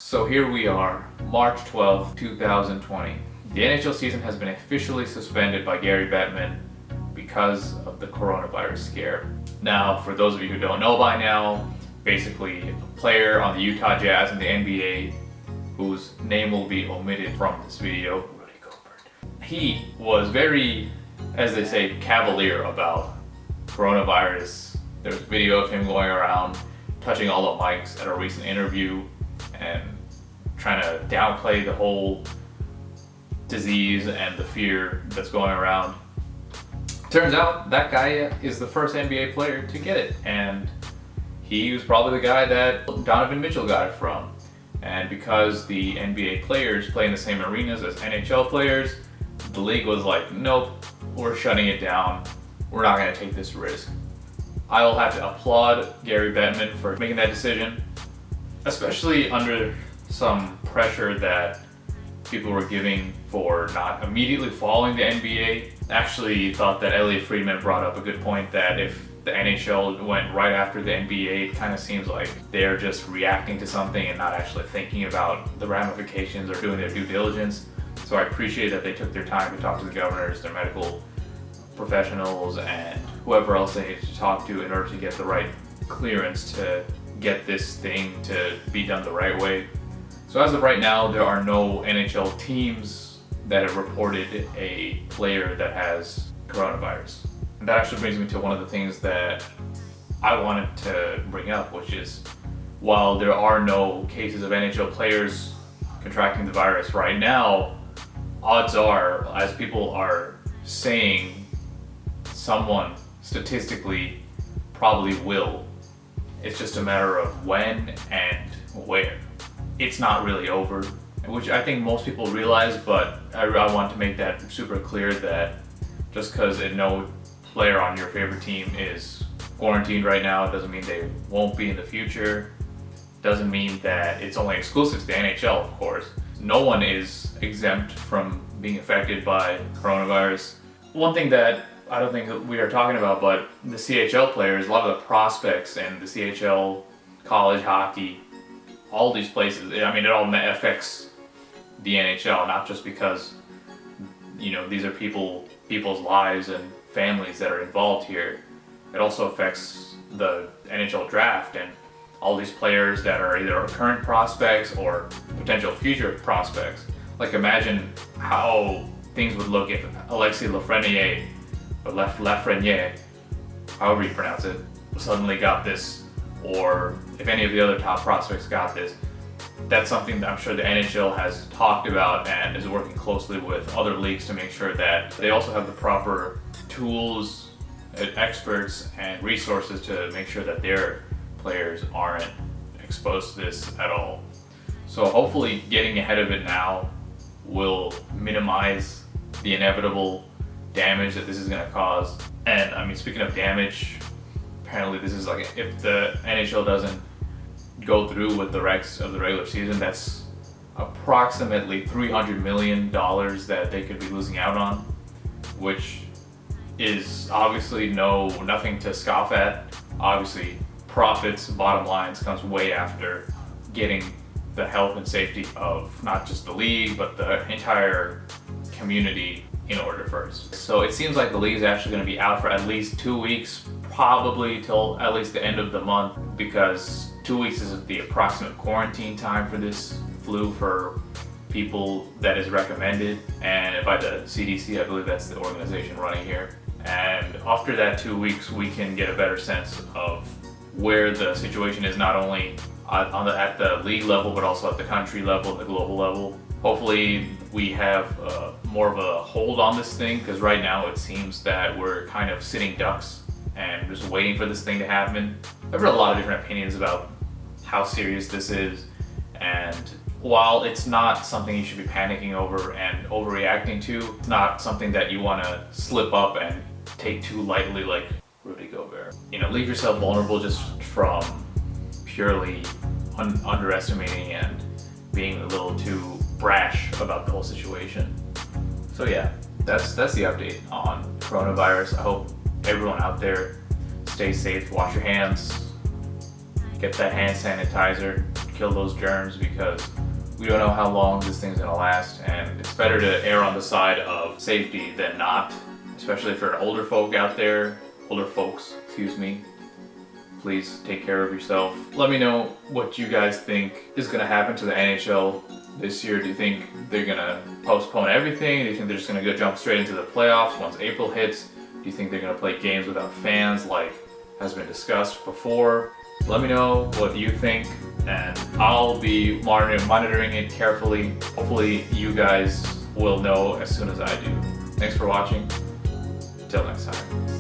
So here we are, March 12th, 2020. The NHL season has been officially suspended by Gary Bettman because of the coronavirus scare. Now, for those of you who don't know by now, basically a player on the Utah Jazz in the NBA whose name will be omitted from this video, he was very, as they say, cavalier about coronavirus. There's a video of him going around touching all the mics at a recent interview and trying to downplay the whole disease and the fear that's going around. Turns out that guy is the first NBA player to get it, and he was probably the guy that Donovan Mitchell got it from. And because the NBA players play in the same arenas as NHL players, the league was like, nope, we're shutting it down. We're not going to take this risk. I will have to applaud Gary Bettman for making that decision, especially under some pressure that people were giving for not immediately following the NBA. Actually thought that Elliot Friedman brought up a good point that if the NHL went right after the NBA, it kind of seems like they're just reacting to something and not actually thinking about the ramifications or doing their due diligence. So I appreciate that they took their time to talk to the governors, their medical professionals, and whoever else they needed to talk to in order to get the right clearance to get this thing to be done the right way. So as of right now, there are no NHL teams that have reported a player that has coronavirus. And that actually brings me to one of the things that I wanted to bring up, which is while there are no cases of NHL players contracting the virus right now, odds are, as people are saying, someone statistically probably will. It's just a matter of when and where. It's not really over, which I think most people realize, but I want to make that super clear that just because no player on your favorite team is quarantined right now doesn't mean they won't be in the future. Doesn't mean that it's only exclusive to the NHL, of course. No one is exempt from being affected by coronavirus. One thing that I don't think that we are talking about, but the CHL players, a lot of the prospects and the CHL, college hockey, all these places, I mean, it all affects the NHL, not just because, you know, these are people's lives and families that are involved here. It also affects the NHL draft and all these players that are either current prospects or potential future prospects. Like, imagine how things would look if Alexis Lafreniere, or Lafreniere, however you pronounce it, suddenly got this, or if any of the other top prospects got this. That's something that I'm sure the NHL has talked about and is working closely with other leagues to make sure that they also have the proper tools, experts, and resources to make sure that their players aren't exposed to this at all. So hopefully getting ahead of it now will minimize the inevitable damage that this is going to cause. And I mean, speaking of damage, apparently this is like, if the NHL doesn't go through with the rest of the regular season, that's approximately $300 million that they could be losing out on, which is obviously nothing to scoff at. Obviously, profits, bottom lines, comes way after getting the health and safety of not just the league, but the entire community in order first. So it seems like the league is actually going to be out for at least 2 weeks, probably till at least the end of the month, because 2 weeks is the approximate quarantine time for this flu for people that is recommended, and by the CDC, I believe that's the organization running here. And after that 2 weeks, we can get a better sense of where the situation is, not only at the league level, but also at the country level and the global level. Hopefully we have more of a hold on this thing, because right now it seems that we're kind of sitting ducks and just waiting for this thing to happen. I've read a lot of different opinions about how serious this is, and while it's not something you should be panicking over and overreacting to, it's not something that you want to slip up and take too lightly like Rudy Gobert. You know, leave yourself vulnerable just from purely underestimating and being a little too brash about the whole situation. So yeah, that's the update on coronavirus. I hope everyone out there stays safe, wash your hands, get that hand sanitizer, kill those germs, because we don't know how long this thing's gonna last, and it's better to err on the side of safety than not, especially for older folks out there. Excuse me. Please take care of yourself. Let me know what you guys think is gonna happen to the NHL this year. Do you think they're gonna postpone everything? Do you think they're just gonna go jump straight into the playoffs once April hits? Do you think they're gonna play games without fans like has been discussed before? Let me know what you think, and I'll be monitoring it carefully. Hopefully you guys will know as soon as I do. Thanks for watching. Until next time.